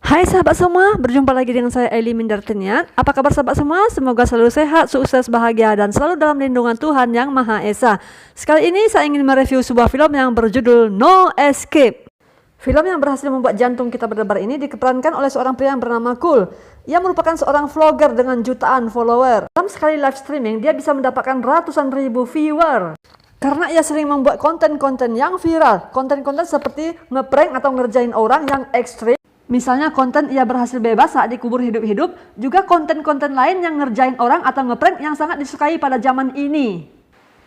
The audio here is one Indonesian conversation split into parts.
Hai sahabat semua, berjumpa lagi dengan saya Eli Mindartinian. Apa kabar sahabat semua? Semoga selalu sehat, sukses, bahagia, dan selalu dalam lindungan Tuhan Yang Maha Esa. Sekali ini saya ingin mereview sebuah film yang berjudul No Escape. Film yang berhasil membuat jantung kita berdebar ini diperankan oleh seorang pria yang bernama Cool. Ia merupakan seorang vlogger dengan jutaan follower. Dalam sekali live streaming, dia bisa mendapatkan ratusan ribu viewer. Karena ia sering membuat konten-konten yang viral, konten-konten seperti ngeprank atau ngerjain orang yang ekstrim. Misalnya konten ia berhasil bebas saat dikubur hidup-hidup, juga konten-konten lain yang ngerjain orang atau ngeprank yang sangat disukai pada zaman ini.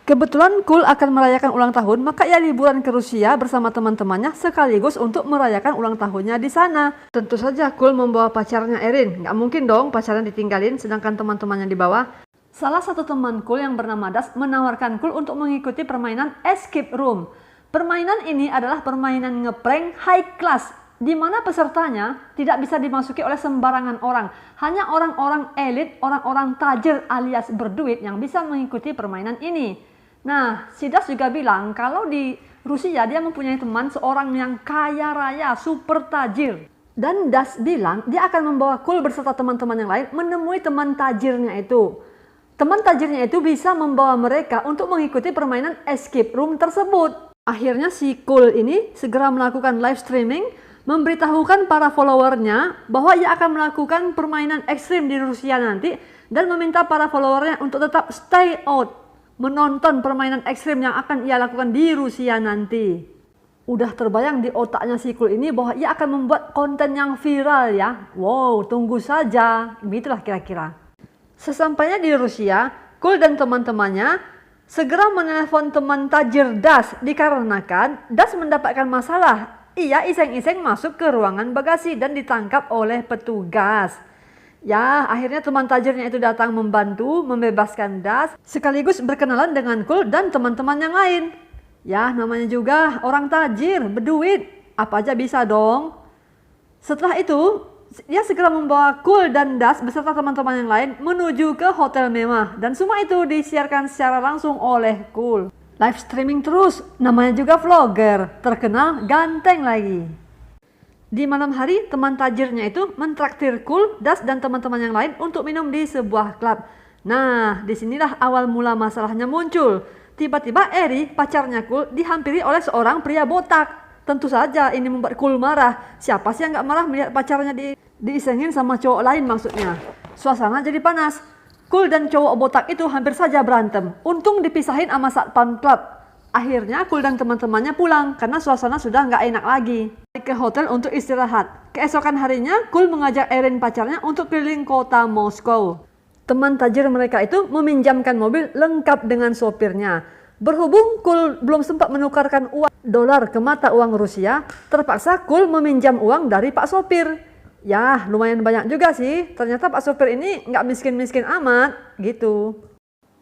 Kebetulan Cool akan merayakan ulang tahun, maka ia liburan ke Rusia bersama teman-temannya sekaligus untuk merayakan ulang tahunnya di sana. Tentu saja Cool membawa pacarnya Erin, nggak mungkin dong pacarnya ditinggalin sedangkan teman-temannya dibawa. Salah satu teman Cool yang bernama Das menawarkan Cool untuk mengikuti permainan Escape Room. Permainan ini adalah permainan ngeprank high class, di mana pesertanya tidak bisa dimasuki oleh sembarangan orang. Hanya orang-orang elit, orang-orang tajir alias berduit yang bisa mengikuti permainan ini. Nah, si Das juga bilang kalau di Rusia dia mempunyai teman seorang yang kaya raya, super tajir. Dan Das bilang dia akan membawa Cool beserta teman-teman yang lain menemui teman tajirnya itu. Teman tajirnya itu bisa membawa mereka untuk mengikuti permainan escape room tersebut. Akhirnya si Cool ini segera melakukan live streaming, memberitahukan para followernya bahwa ia akan melakukan permainan ekstrim di Rusia nanti dan meminta para followernya untuk tetap stay out, menonton permainan ekstrim yang akan ia lakukan di Rusia nanti. Udah terbayang di otaknya si Cool ini bahwa ia akan membuat konten yang viral ya. Wow, tunggu saja. Begitulah kira-kira. Sesampainya di Rusia, Cool dan teman-temannya segera menelpon teman tajir Das dikarenakan Das mendapatkan masalah. Ia iseng-iseng masuk ke ruangan bagasi dan ditangkap oleh petugas. Ya, akhirnya teman tajirnya itu datang membantu membebaskan Das sekaligus berkenalan dengan Cool dan teman-teman yang lain. Ya, namanya juga orang tajir, berduit, apa aja bisa dong. Setelah itu, dia segera membawa Cool dan Das beserta teman-teman yang lain menuju ke hotel mewah dan semua itu disiarkan secara langsung oleh Cool. Live streaming terus, namanya juga vlogger, terkenal ganteng lagi. Di malam hari, teman tajirnya itu mentraktir Cool, Das dan teman-teman yang lain untuk minum di sebuah klub. Nah, disinilah awal mula masalahnya muncul. Tiba-tiba Eri, pacarnya Cool, dihampiri oleh seorang pria botak. Tentu saja ini membuat Cool marah. Siapa sih yang gak marah melihat pacarnya diisengin sama cowok lain maksudnya. Suasana jadi panas. Cool dan cowok botak itu hampir saja berantem. Untung dipisahin sama satpam klub. Akhirnya Cool dan teman-temannya pulang karena suasana sudah nggak enak lagi. Ke hotel untuk istirahat. Keesokan harinya Cool mengajak Erin pacarnya untuk keliling kota Moskow. Teman tajir mereka itu meminjamkan mobil lengkap dengan sopirnya. Berhubung Cool belum sempat menukarkan uang dolar ke mata uang Rusia, terpaksa Cool meminjam uang dari Pak Sopir. Ya, lumayan banyak juga sih. Ternyata Pak Sopir ini nggak miskin-miskin amat, gitu.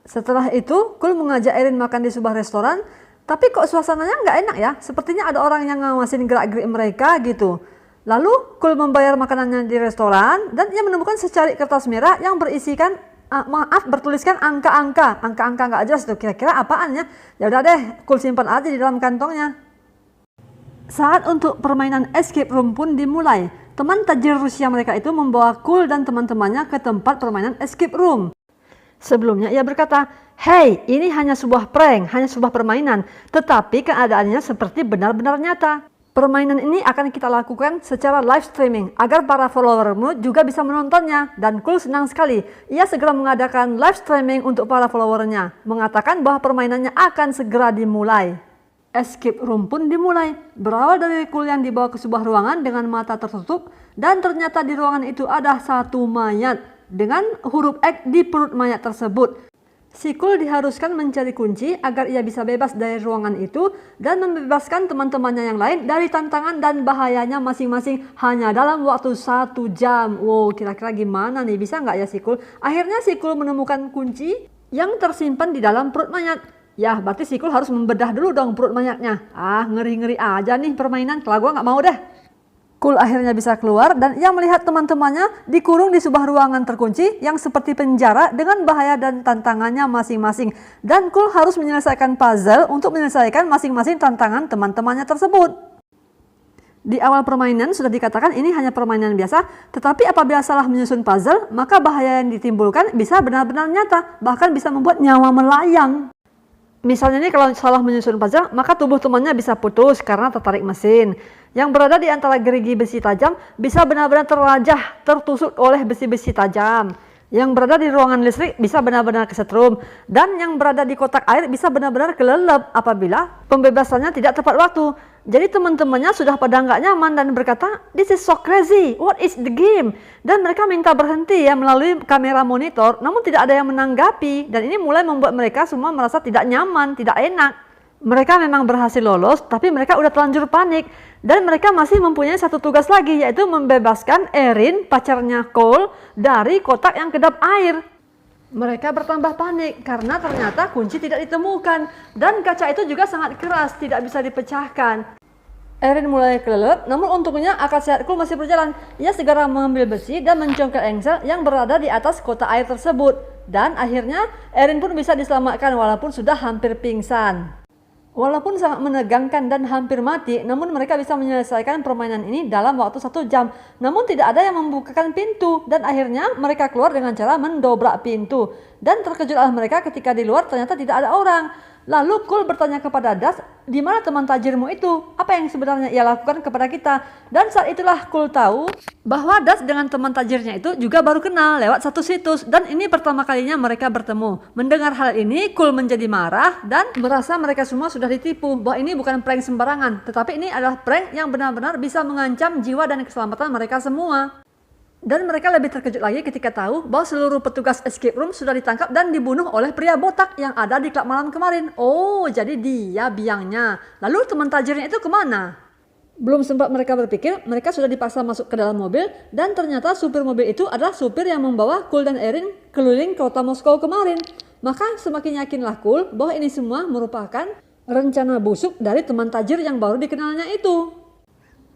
Setelah itu, Cool mengajak Erin makan di sebuah restoran, tapi kok suasananya nggak enak ya? Sepertinya ada orang yang ngawasin gerak-gerik mereka gitu. Lalu, Cool membayar makanannya di restoran, dan ia menemukan secari kertas merah yang berisikan, bertuliskan angka-angka. Angka-angka nggak jelas tuh, kira-kira apaan ya? Ya udah deh, Cool simpan aja di dalam kantongnya. Saat untuk permainan escape room pun dimulai. Teman tajir Rusia mereka itu membawa Cool dan teman-temannya ke tempat permainan escape room. Sebelumnya ia berkata, "Hey, ini hanya sebuah prank, hanya sebuah permainan, tetapi keadaannya seperti benar-benar nyata. Permainan ini akan kita lakukan secara live streaming agar para followermu juga bisa menontonnya." Dan Cool senang sekali. Ia segera mengadakan live streaming untuk para followernya, mengatakan bahwa permainannya akan segera dimulai. Escape room pun dimulai. Berawal dari Cool yang dibawa ke sebuah ruangan dengan mata tertutup dan ternyata di ruangan itu ada satu mayat dengan huruf X di perut mayat tersebut. Si Cool diharuskan mencari kunci agar ia bisa bebas dari ruangan itu dan membebaskan teman-temannya yang lain dari tantangan dan bahayanya masing-masing hanya dalam waktu 1 jam. Wow, kira-kira gimana nih? Bisa nggak ya si Cool? Akhirnya si Cool menemukan kunci yang tersimpan di dalam perut mayat. Ya, berarti si Cool harus membedah dulu dong perut mayatnya. Ngeri-ngeri aja nih permainan. Kalau gue nggak mau deh. Cool akhirnya bisa keluar dan ia melihat teman-temannya dikurung di sebuah ruangan terkunci yang seperti penjara dengan bahaya dan tantangannya masing-masing. Dan Cool harus menyelesaikan puzzle untuk menyelesaikan masing-masing tantangan teman-temannya tersebut. Di awal permainan sudah dikatakan ini hanya permainan biasa, tetapi apabila salah menyusun puzzle, maka bahaya yang ditimbulkan bisa benar-benar nyata, bahkan bisa membuat nyawa melayang. Misalnya nih kalau salah menyusun puzzle, maka tubuh temannya bisa putus karena tertarik mesin. Yang berada di antara gerigi besi tajam bisa benar-benar terlajah, tertusuk oleh besi-besi tajam. Yang berada di ruangan listrik bisa benar-benar kesetrum. Dan yang berada di kotak air bisa benar-benar kelelep apabila pembebasannya tidak tepat waktu. Jadi teman-temannya sudah pada nggak nyaman dan berkata, "This is so crazy, what is the game?" Dan mereka minta berhenti ya melalui kamera monitor, namun tidak ada yang menanggapi. Dan ini mulai membuat mereka semua merasa tidak nyaman, tidak enak. Mereka memang berhasil lolos, tapi mereka udah terlanjur panik. Dan mereka masih mempunyai satu tugas lagi, yaitu membebaskan Erin, pacarnya Cole, dari kotak yang kedap air. Mereka bertambah panik karena ternyata kunci tidak ditemukan. Dan kaca itu juga sangat keras, tidak bisa dipecahkan. Erin mulai kelelep, namun untungnya akal sehat Cole masih berjalan. Ia segera mengambil besi dan mencongkel engsel yang berada di atas kotak air tersebut. Dan akhirnya Erin pun bisa diselamatkan walaupun sudah hampir pingsan. Walaupun sangat menegangkan dan hampir mati, namun mereka bisa menyelesaikan permainan ini dalam waktu 1 jam. Namun tidak ada yang membukakan pintu dan akhirnya mereka keluar dengan cara mendobrak pintu. Dan terkejutlah mereka ketika di luar ternyata tidak ada orang. Lalu Cole bertanya kepada Das, "Di mana teman tajirmu itu? Apa yang sebenarnya ia lakukan kepada kita?" Dan saat itulah Cole tahu bahwa Das dengan teman tajirnya itu juga baru kenal lewat satu situs. Dan ini pertama kalinya mereka bertemu. Mendengar hal ini, Cole menjadi marah dan merasa mereka semua sudah ditipu. Bahwa ini bukan prank sembarangan, tetapi ini adalah prank yang benar-benar bisa mengancam jiwa dan keselamatan mereka semua. Dan mereka lebih terkejut lagi ketika tahu bahwa seluruh petugas escape room sudah ditangkap dan dibunuh oleh pria botak yang ada di klub malam kemarin. Oh, jadi dia biangnya. Lalu teman tajirnya itu kemana? Belum sempat mereka berpikir, mereka sudah dipaksa masuk ke dalam mobil dan ternyata supir mobil itu adalah supir yang membawa Cole dan Erin keliling kota Moskow kemarin. Maka semakin yakinlah Cole bahwa ini semua merupakan rencana busuk dari teman tajir yang baru dikenalnya itu.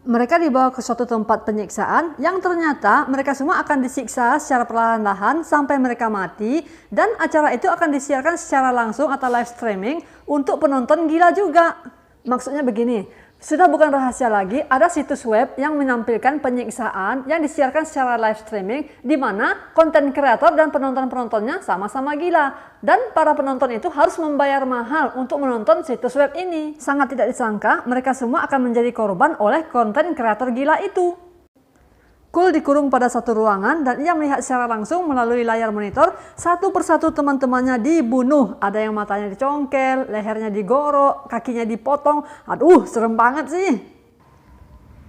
Mereka dibawa ke suatu tempat penyiksaan yang ternyata mereka semua akan disiksa secara perlahan-lahan sampai mereka mati, dan acara itu akan disiarkan secara langsung atau live streaming untuk penonton gila juga. Maksudnya begini, sudah bukan rahasia lagi, ada situs web yang menampilkan penyiksaan yang disiarkan secara live streaming di mana konten kreator dan penonton-penontonnya sama-sama gila. Dan para penonton itu harus membayar mahal untuk menonton situs web ini. Sangat tidak disangka, mereka semua akan menjadi korban oleh konten kreator gila itu. Cole dikurung pada satu ruangan dan ia melihat secara langsung melalui layar monitor satu persatu teman-temannya dibunuh. Ada yang matanya dicongkel, lehernya digorok, kakinya dipotong. Aduh, serem banget sih.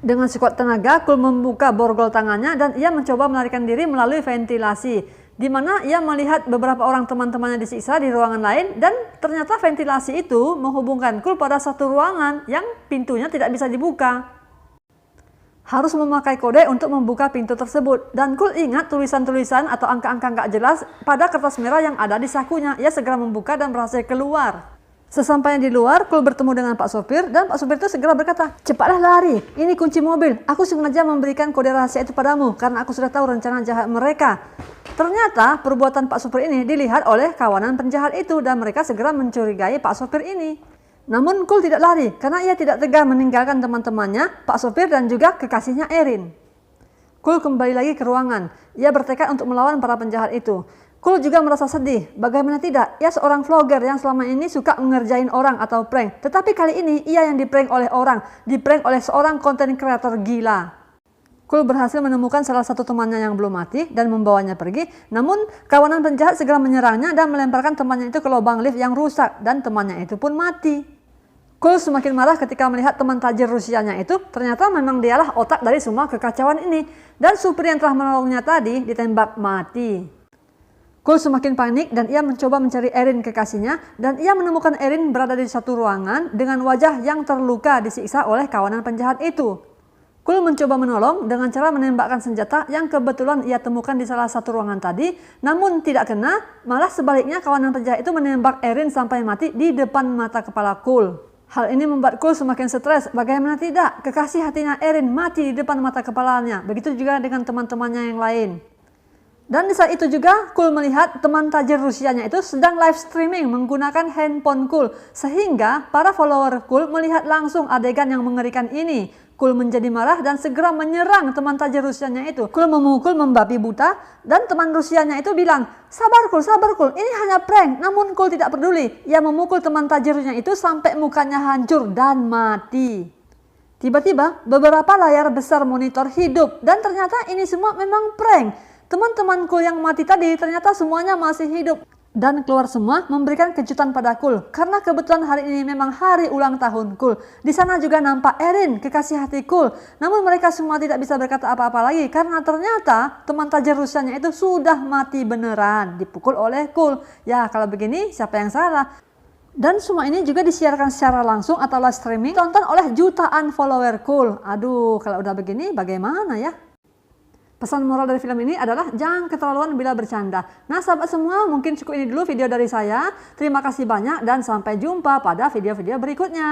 Dengan sekuat tenaga, Cole membuka borgol tangannya dan ia mencoba melarikan diri melalui ventilasi, di mana ia melihat beberapa orang teman-temannya disiksa di ruangan lain, dan ternyata ventilasi itu menghubungkan Cole pada satu ruangan yang pintunya tidak bisa dibuka. Harus memakai kode untuk membuka pintu tersebut. Dan Cole ingat tulisan-tulisan atau angka-angka nggak jelas pada kertas merah yang ada di sakunya. Ia segera membuka dan berhasil keluar. Sesampainya di luar, Cole bertemu dengan Pak Sopir dan Pak Sopir itu segera berkata, "Cepatlah lari, ini kunci mobil. Aku sengaja memberikan kode rahasia itu padamu karena aku sudah tahu rencana jahat mereka." Ternyata perbuatan Pak Sopir ini dilihat oleh kawanan penjahat itu dan mereka segera mencurigai Pak Sopir ini. Namun Cole tidak lari karena ia tidak tega meninggalkan teman-temannya, Pak Sopir dan juga kekasihnya Erin. Cole kembali lagi ke ruangan. Ia bertekad untuk melawan para penjahat itu. Cole juga merasa sedih. Bagaimana tidak, ia seorang vlogger yang selama ini suka mengerjain orang atau prank. Tetapi kali ini ia yang diprank oleh orang, diprank oleh seorang konten kreator gila. Cole berhasil menemukan salah satu temannya yang belum mati dan membawanya pergi. Namun kawanan penjahat segera menyerangnya dan melemparkan temannya itu ke lubang lift yang rusak dan temannya itu pun mati. Cole semakin marah ketika melihat teman tajir Rusianya itu ternyata memang dialah otak dari semua kekacauan ini, dan supir yang telah menolongnya tadi ditembak mati. Cole semakin panik dan ia mencoba mencari Erin kekasihnya, dan ia menemukan Erin berada di satu ruangan dengan wajah yang terluka disiksa oleh kawanan penjahat itu. Cole mencoba menolong dengan cara menembakkan senjata yang kebetulan ia temukan di salah satu ruangan tadi, namun tidak kena, malah sebaliknya kawanan penjahat itu menembak Erin sampai mati di depan mata kepala Cole. Hal ini membuat Cole semakin stres. Bagaimana tidak, kekasih hatinya Erin mati di depan mata kepalanya. Begitu juga dengan teman-temannya yang lain. Dan di saat itu juga Cole melihat teman tajir Rusianya itu sedang live streaming menggunakan handphone Cole. Sehingga para follower Cole melihat langsung adegan yang mengerikan ini. Cool menjadi marah dan segera menyerang teman tajir Rusianya itu. Cool memukul membabi buta dan teman Rusianya itu bilang, sabar Cool, ini hanya prank. Namun Cool tidak peduli. Ia memukul teman tajirnya itu sampai mukanya hancur dan mati. Tiba-tiba beberapa layar besar monitor hidup dan ternyata ini semua memang prank. Teman-teman Cool yang mati tadi ternyata semuanya masih hidup. Dan keluar semua memberikan kejutan pada Cool. Karena kebetulan hari ini memang hari ulang tahun Cool. Di sana juga nampak Erin, kekasih hati Cool. Namun mereka semua tidak bisa berkata apa-apa lagi. Karena ternyata teman tajir Rusianya itu sudah mati beneran. Dipukul oleh Cool. Ya kalau begini siapa yang salah? Dan semua ini juga disiarkan secara langsung atau live streaming. Tonton oleh jutaan follower Cool. Aduh kalau udah begini bagaimana ya? Pesan moral dari film ini adalah jangan keterlaluan bila bercanda. Nah sahabat semua, mungkin cukup ini dulu video dari saya. Terima kasih banyak dan sampai jumpa pada video-video berikutnya.